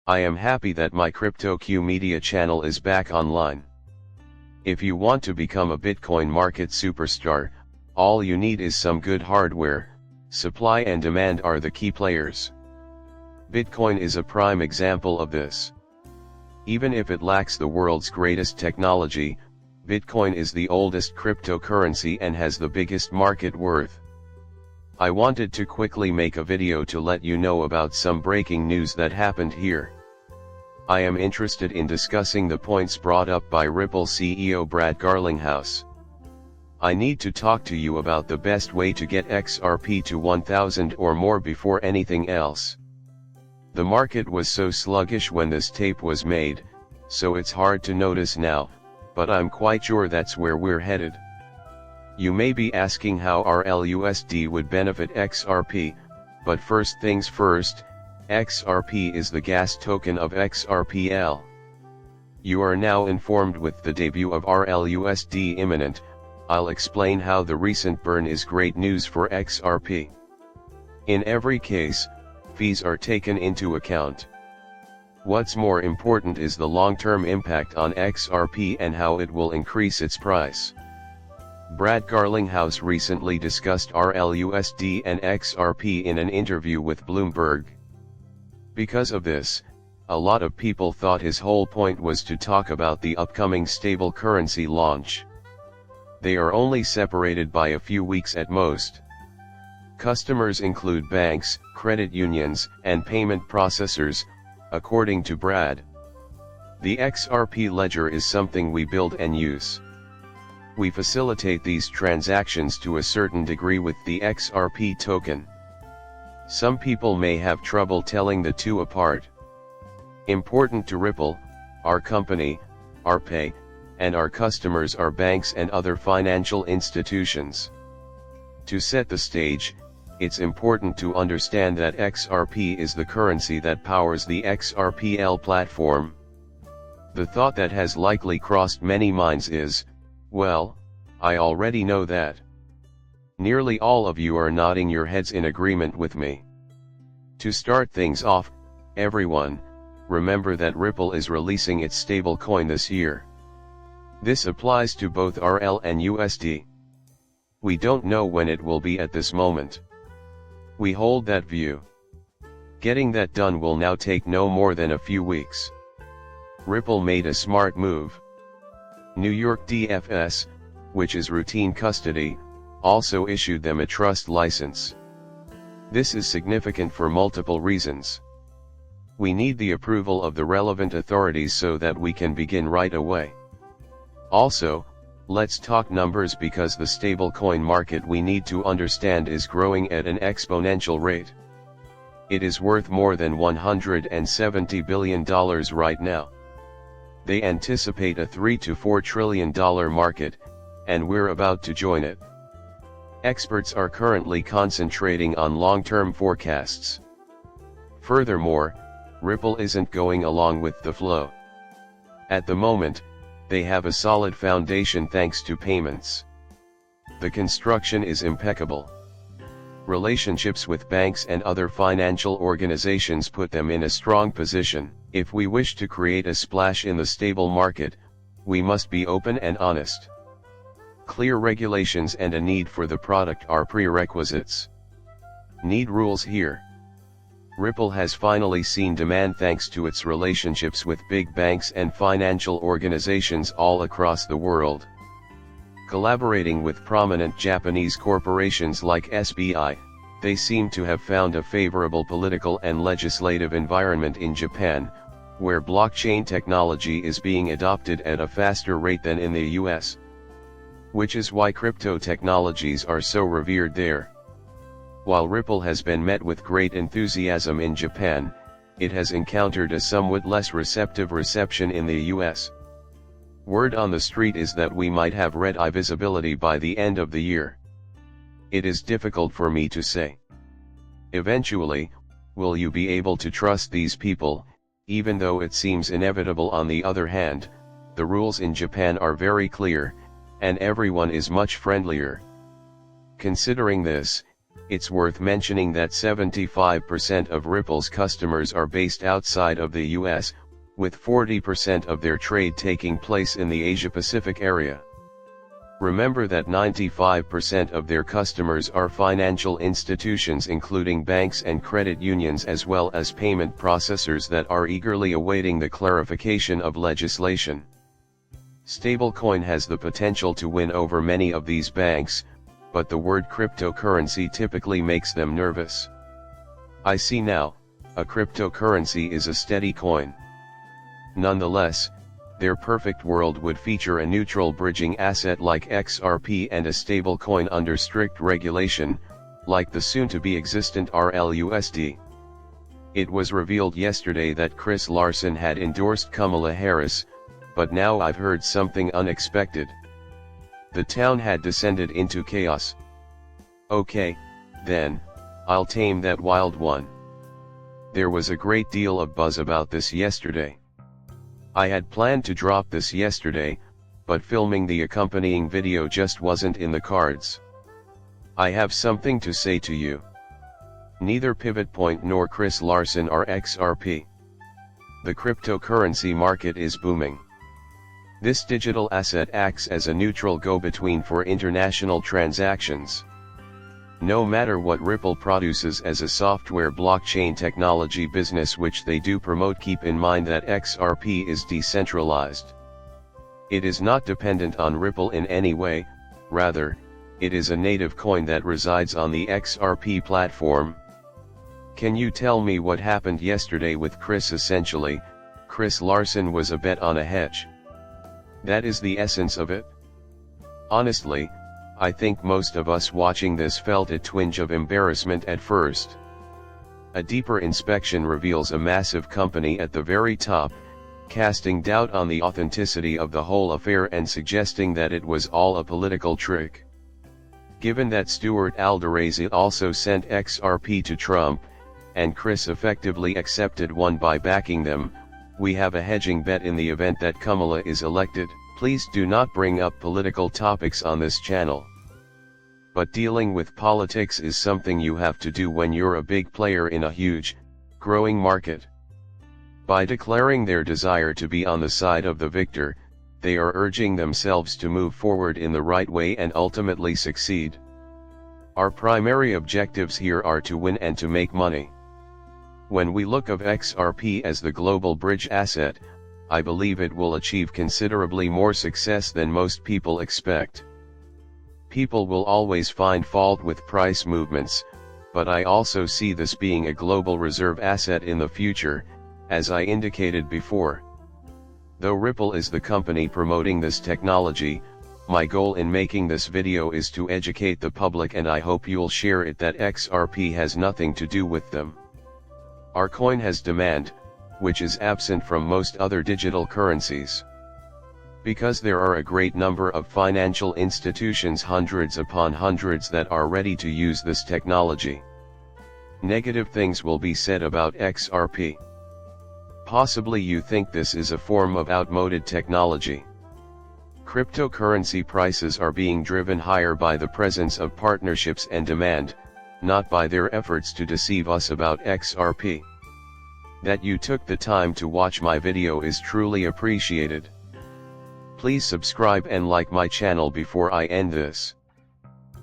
I am happy that my CryptoQ media channel is back online. If you want to become a Bitcoin market superstar, all you need is some good hardware. Supply and demand are the key players. Bitcoin is a prime example of this. Even if it lacks the world's greatest technology, Bitcoin is the oldest cryptocurrency and has the biggest market worth. I wanted to quickly make a video to let you know about some breaking news that happened here. I am interested in discussing the points brought up by Ripple CEO Brad Garlinghouse. I need to talk to you about the best way to get XRP to 1000 or more before anything else. The market was so sluggish when this tape was made, so it's hard to notice now, but I'm quite sure that's where we're headed. You may be asking how RLUSD would benefit XRP, but first things first, XRP is the gas token of XRPL. You are now informed with the debut of RLUSD imminent. I'll explain how the recent burn is great news for XRP. In every case, fees are taken into account. What's more important is the long-term impact on XRP and how it will increase its price. Brad Garlinghouse recently discussed RLUSD and XRP in an interview with Bloomberg. Because of this, a lot of people thought his whole point was to talk about the upcoming stable currency launch. They are only separated by a few weeks at most. Customers include banks, credit unions, and payment processors, according to Brad. The XRP ledger is something we build and use. We facilitate these transactions to a certain degree with the XRP token. Some people may have trouble telling the two apart. Important to Ripple, our company, our pay, and our customers are banks and other financial institutions. To set the stage, it's important to understand that XRP is the currency that powers the XRPL platform. The thought that has likely crossed many minds is, well, I already know that. Nearly all of you are nodding your heads in agreement with me. To start things off, everyone, remember that Ripple is releasing its stablecoin this year. This applies to both RL and USD. We don't know when it will be at this moment. We hold that view. Getting that done will now take no more than a few weeks. Ripple made a smart move. New York DFS, which is routine custody, also issued them a trust license. This is significant for multiple reasons. We need the approval of the relevant authorities so that we can begin right away. Also, let's talk numbers because the stablecoin market we need to understand is growing at an exponential rate. It is worth more than $170 billion right now. They anticipate a $3 to $4 trillion market, and we're about to join it. Experts are currently concentrating on long-term forecasts. Furthermore, Ripple isn't going along with the flow. At the moment, they have a solid foundation thanks to payments. The construction is impeccable. Relationships with banks and other financial organizations put them in a strong position. If we wish to create a splash in the stable market, we must be open and honest. Clear regulations and a need for the product are prerequisites. Need rules here. Ripple has finally seen demand thanks to its relationships with big banks and financial organizations all across the world. Collaborating with prominent Japanese corporations like SBI, they seem to have found a favorable political and legislative environment in Japan, where blockchain technology is being adopted at a faster rate than in the US. Which is why crypto technologies are so revered there. While Ripple has been met with great enthusiasm in Japan, it has encountered a somewhat less receptive reception in the US. Word on the street is that we might have red-eye visibility by the end of the year. It is difficult for me to say. Eventually, will you be able to trust these people? Even though it seems inevitable. On the other hand, the rules in Japan are very clear, and everyone is much friendlier. Considering this, It's worth mentioning that 75% of Ripple's customers are based outside of the US, with 40% of their trade taking place in the Asia-Pacific area. Remember that 95% of their customers are financial institutions including banks and credit unions as well as payment processors that are eagerly awaiting the clarification of legislation. Stablecoin has the potential to win over many of these banks, but the word cryptocurrency typically makes them nervous. I see now, a cryptocurrency is a steady coin. Nonetheless, their perfect world would feature a neutral bridging asset like XRP and a stablecoin under strict regulation, like the soon-to-be existent RLUSD. It was revealed yesterday that Chris Larsen had endorsed Kamala Harris, but now I've heard something unexpected. The town had descended into chaos. Okay, then, I'll tame that wild one. There was a great deal of buzz about this yesterday. I had planned to drop this yesterday, but filming the accompanying video just wasn't in the cards. I have something to say to you. Neither Pivot Point nor Chris Larsen are XRP. The cryptocurrency market is booming. This digital asset acts as a neutral go-between for international transactions. No matter what Ripple produces as a software blockchain technology business, which they do promote, keep in mind that XRP is decentralized. It is not dependent on Ripple in any way, rather, it is a native coin that resides on the XRP platform. Can you tell me what happened yesterday with Chris? Essentially, Chris Larsen was a bet on a hedge. That is the essence of it. Honestly, I think most of us watching this felt a twinge of embarrassment at first. A deeper inspection reveals a massive company at the very top, casting doubt on the authenticity of the whole affair and suggesting that it was all a political trick. Given that Stuart Alderete also sent XRP to Trump, and Chris effectively accepted one by backing them, we have a hedging bet in the event that Kamala is elected. Please do not bring up political topics on this channel. But dealing with politics is something you have to do when you're a big player in a huge, growing market. By declaring their desire to be on the side of the victor, they are urging themselves to move forward in the right way and ultimately succeed. Our primary objectives here are to win and to make money. When we look of XRP as the global bridge asset, I believe it will achieve considerably more success than most people expect. People will always find fault with price movements, but I also see this being a global reserve asset in the future, as I indicated before. Though Ripple is the company promoting this technology, my goal in making this video is to educate the public, and I hope you'll share it, that XRP has nothing to do with them. Our coin has demand, which is absent from most other digital currencies. Because there are a great number of financial institutions, hundreds upon hundreds, that are ready to use this technology. Negative things will be said about XRP. Possibly you think this is a form of outmoded technology. Cryptocurrency prices are being driven higher by the presence of partnerships and demand, not by their efforts to deceive us about XRP. That you took the time to watch my video is truly appreciated. Please subscribe and like my channel before I end this.